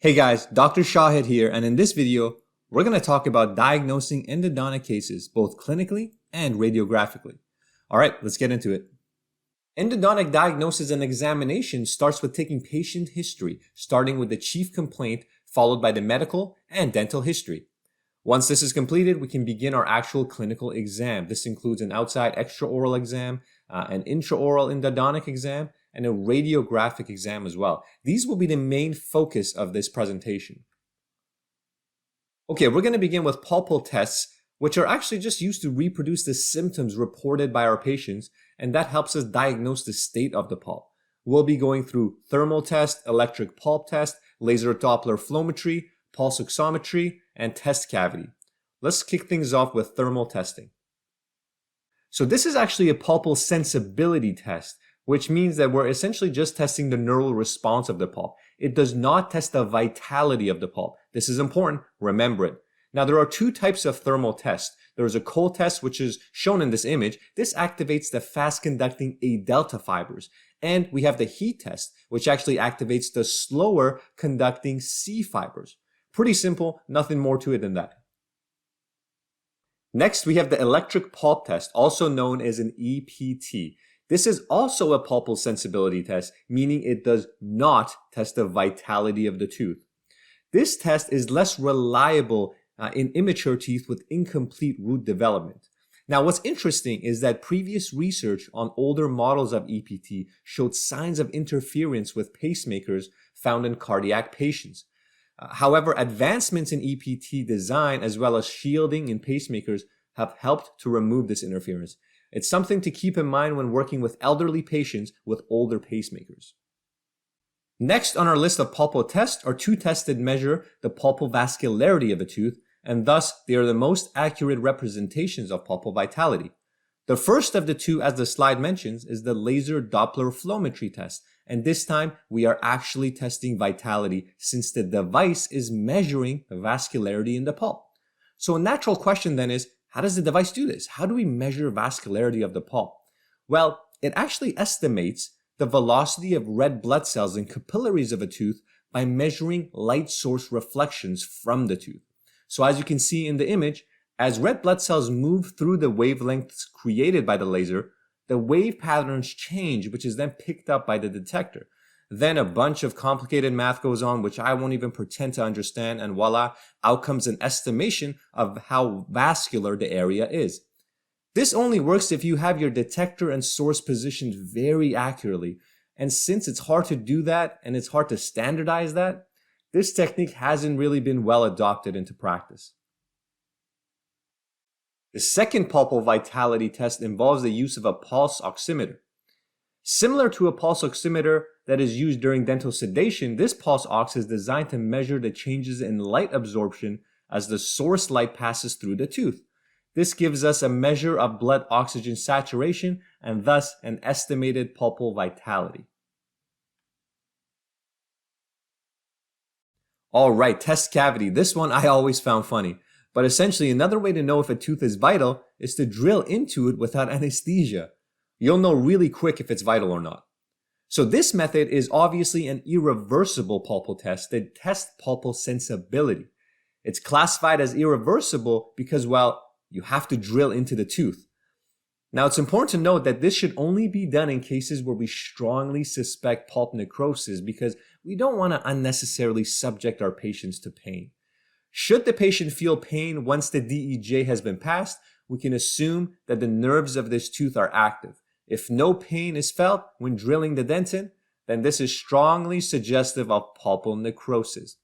Hey guys, Dr. Shahid here, and in this video, we're going to talk about diagnosing endodontic cases both clinically and radiographically. Alright, let's get into it. Endodontic diagnosis and examination starts with taking patient history, starting with the chief complaint, followed by the medical and dental history. Once this is completed, we can begin our actual clinical exam. This includes an outside extraoral exam, an intraoral endodontic exam, and a radiographic exam as well. These will be the main focus of this presentation. Okay, we're going to begin with pulpal tests, which are actually just used to reproduce the symptoms reported by our patients, and that helps us diagnose the state of the pulp. We'll be going through thermal test, electric pulp test, laser Doppler flowmetry, pulse oximetry, and test cavity. Let's kick things off with thermal testing. So this is actually a pulpal sensibility test, which means that we're essentially just testing the neural response of the pulp. It does not test the vitality of the pulp. This is important, remember it. Now there are two types of thermal tests. There's a cold test, which is shown in this image. This activates the fast-conducting A delta fibers. And we have the heat test, which actually activates the slower conducting C fibers. Pretty simple, nothing more to it than that. Next, we have the electric pulp test, also known as an EPT. This is also a pulpal sensibility test, meaning it does not test the vitality of the tooth. This test is less reliable in immature teeth with incomplete root development. Now, what's interesting is that previous research on older models of EPT showed signs of interference with pacemakers found in cardiac patients. However, advancements in EPT design as well as shielding in pacemakers have helped to remove this interference. It's something to keep in mind when working with elderly patients with older pacemakers. Next on our list of pulpal tests are two tests that measure the pulpal vascularity of a tooth, and thus they are the most accurate representations of pulpal vitality. The first of the two, as the slide mentions, is the laser Doppler flowmetry test, and this time we are actually testing vitality since the device is measuring the vascularity in the pulp. So a natural question then is, how does the device do this? How do we measure vascularity of the pulp? Well, it actually estimates the velocity of red blood cells and capillaries of a tooth by measuring light source reflections from the tooth. So as you can see in the image, as red blood cells move through the wavelengths created by the laser, the wave patterns change, which is then picked up by the detector. Then a bunch of complicated math goes on, which I won't even pretend to understand, and voila, out comes an estimation of how vascular the area is. This only works if you have your detector and source positioned very accurately, and since it's hard to do that and it's hard to standardize that, this technique hasn't really been well adopted into practice. The second pulpal vitality test involves the use of a pulse oximeter. Similar to a pulse oximeter that is used during dental sedation, this pulse ox is designed to measure the changes in light absorption as the source light passes through the tooth. This gives us a measure of blood oxygen saturation and thus an estimated pulpal vitality. Alright, test cavity. This one I always found funny. But essentially, another way to know if a tooth is vital is to drill into it without anesthesia. You'll know really quick if it's vital or not. So this method is obviously an irreversible pulpal test that tests pulpal sensibility. It's classified as irreversible because, well, you have to drill into the tooth. Now, it's important to note that this should only be done in cases where we strongly suspect pulp necrosis because we don't want to unnecessarily subject our patients to pain. Should the patient feel pain once the DEJ has been passed, we can assume that the nerves of this tooth are active. If no pain is felt when drilling the dentin, then this is strongly suggestive of pulpal necrosis.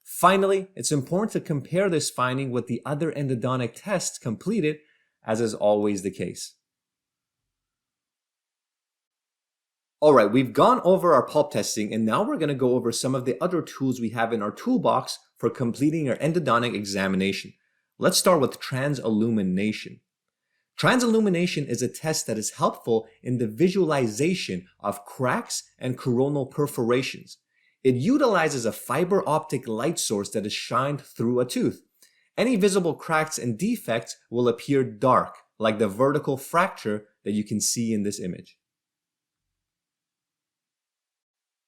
Finally, it's important to compare this finding with the other endodontic tests completed, as is always the case. Alright, we've gone over our pulp testing, and now we're going to go over some of the other tools we have in our toolbox for completing our endodontic examination. Let's start with Transillumination. Transillumination is a test that is helpful in the visualization of cracks and coronal perforations. It utilizes a fiber optic light source that is shined through a tooth. Any visible cracks and defects will appear dark, like the vertical fracture that you can see in this image.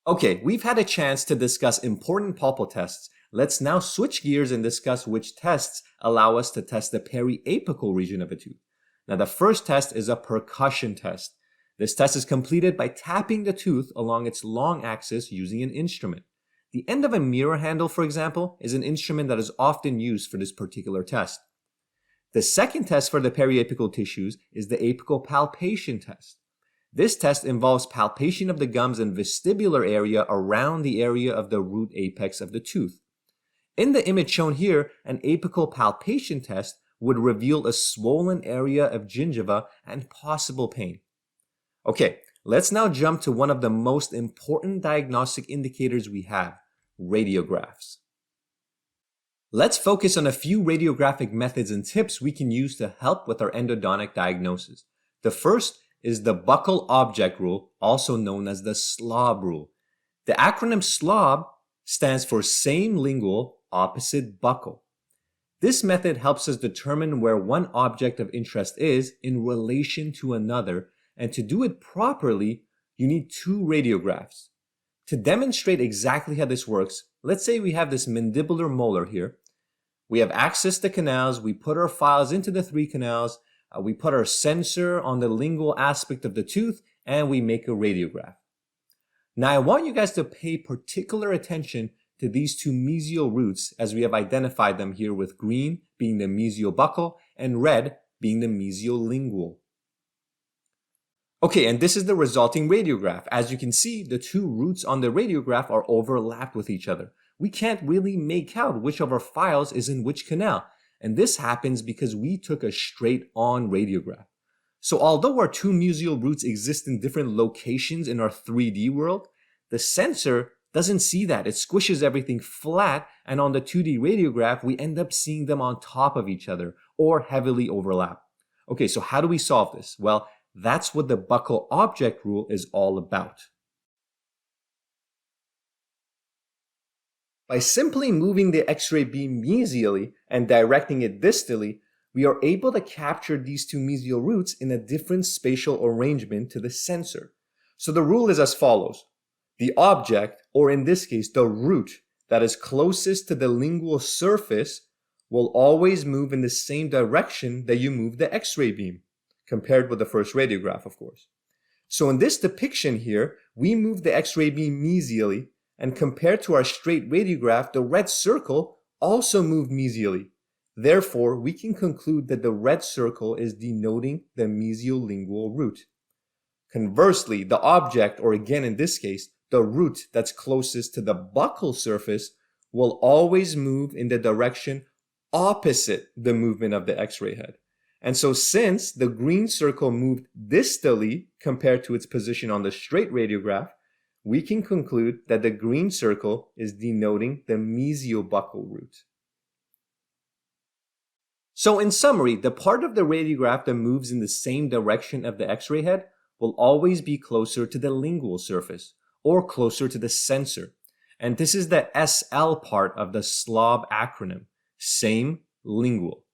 Okay, we've had a chance to discuss important pulpal tests. Let's now switch gears and discuss which tests allow us to test the periapical region of a tooth. Now, the first test is a percussion test. This test is completed by tapping the tooth along its long axis using an instrument. The end of a mirror handle, for example, is an instrument that is often used for this particular test. The second test for the periapical tissues is the apical palpation test. This test involves palpation of the gums and vestibular area around the area of the root apex of the tooth. In the image shown here, an apical palpation test would reveal a swollen area of gingiva and possible pain. Okay, let's now jump to one of the most important diagnostic indicators we have, radiographs. Let's focus on a few radiographic methods and tips we can use to help with our endodontic diagnosis. The first is the buccal object rule, also known as the SLOB rule. The acronym SLOB stands for same lingual, opposite buccal. This method helps us determine where one object of interest is in relation to another, and to do it properly, you need two radiographs. To demonstrate exactly how this works, let's say we have this mandibular molar here. We have access to canals, we put our files into the 3 canals, we put our sensor on the lingual aspect of the tooth, and we make a radiograph. Now I want you guys to pay particular attention to these two mesial roots as we have identified them here, with green being the mesial buccal and red being the mesial lingual. Okay, and this is the resulting radiograph. As you can see, the two roots on the radiograph are overlapped with each other. We can't really make out which of our files is in which canal. And this happens because we took a straight-on radiograph. So although our two mesial roots exist in different locations in our 3D world, the sensor doesn't see that. It squishes everything flat, and on the 2D radiograph, we end up seeing them on top of each other or heavily overlap. Okay, so how do we solve this? Well, that's what the buccal object rule is all about. By simply moving the X-ray beam mesially and directing it distally, we are able to capture these two mesial roots in a different spatial arrangement to the sensor. So the rule is as follows. The object, or in this case, the root that is closest to the lingual surface, will always move in the same direction that you move the X-ray beam, compared with the first radiograph, of course. So in this depiction here, we move the X-ray beam mesially, and compared to our straight radiograph, the red circle also moved mesially. Therefore, we can conclude that the red circle is denoting the mesial lingual root. Conversely, the object, or again in this case, the root that's closest to the buccal surface, will always move in the direction opposite the movement of the X-ray head. And so since the green circle moved distally compared to its position on the straight radiograph, we can conclude that the green circle is denoting the mesiobuccal root. So in summary, the part of the radiograph that moves in the same direction of the X-ray head will always be closer to the lingual surface, or closer to the sensor. And this is the SL part of the SLOB acronym, same lingual.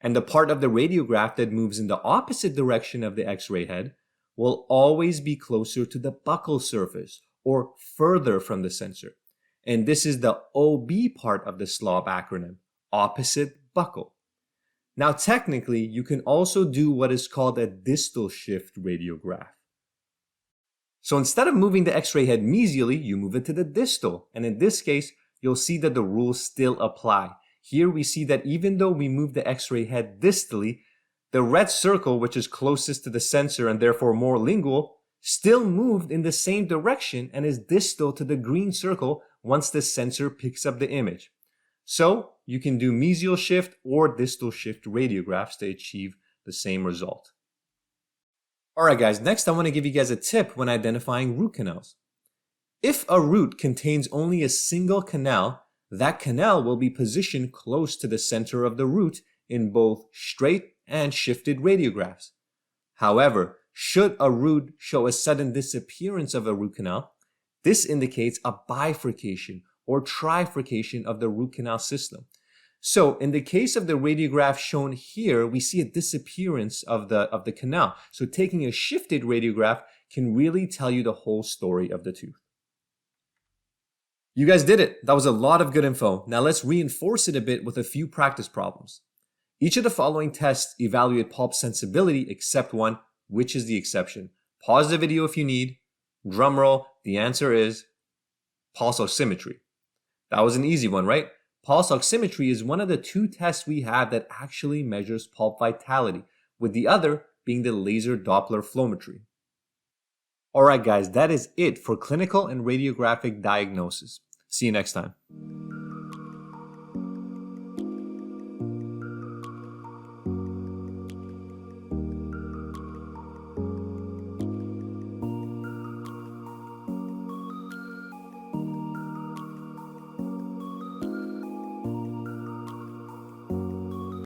And the part of the radiograph that moves in the opposite direction of the X-ray head will always be closer to the buccal surface, or further from the sensor. And this is the OB part of the SLOB acronym, opposite buccal. Now technically, you can also do what is called a distal shift radiograph. So instead of moving the X-ray head mesially, you move it to the distal. And in this case, you'll see that the rules still apply. Here we see that even though we move the X-ray head distally, the red circle, which is closest to the sensor and therefore more lingual, still moved in the same direction and is distal to the green circle once the sensor picks up the image. So you can do mesial shift or distal shift radiographs to achieve the same result. Alright guys, next I want to give you guys a tip when identifying root canals. If a root contains only a single canal, that canal will be positioned close to the center of the root in both straight and shifted radiographs. However, should a root show a sudden disappearance of a root canal, this indicates a bifurcation or trifurcation of the root canal system. So in the case of the radiograph shown here, we see a disappearance of the canal. So taking a shifted radiograph can really tell you the whole story of the tooth. You guys did it. That was a lot of good info. Now let's reinforce it a bit with a few practice problems. Each of the following tests evaluate pulp sensibility except one. Which is the exception? Pause the video if you need. Drumroll, the answer is pulse oximetry. That was an easy one, right? Pulse oximetry is one of the two tests we have that actually measures pulp vitality, with the other being the laser Doppler flowmetry. Alright guys, that is it for clinical and radiographic diagnosis. See you next time.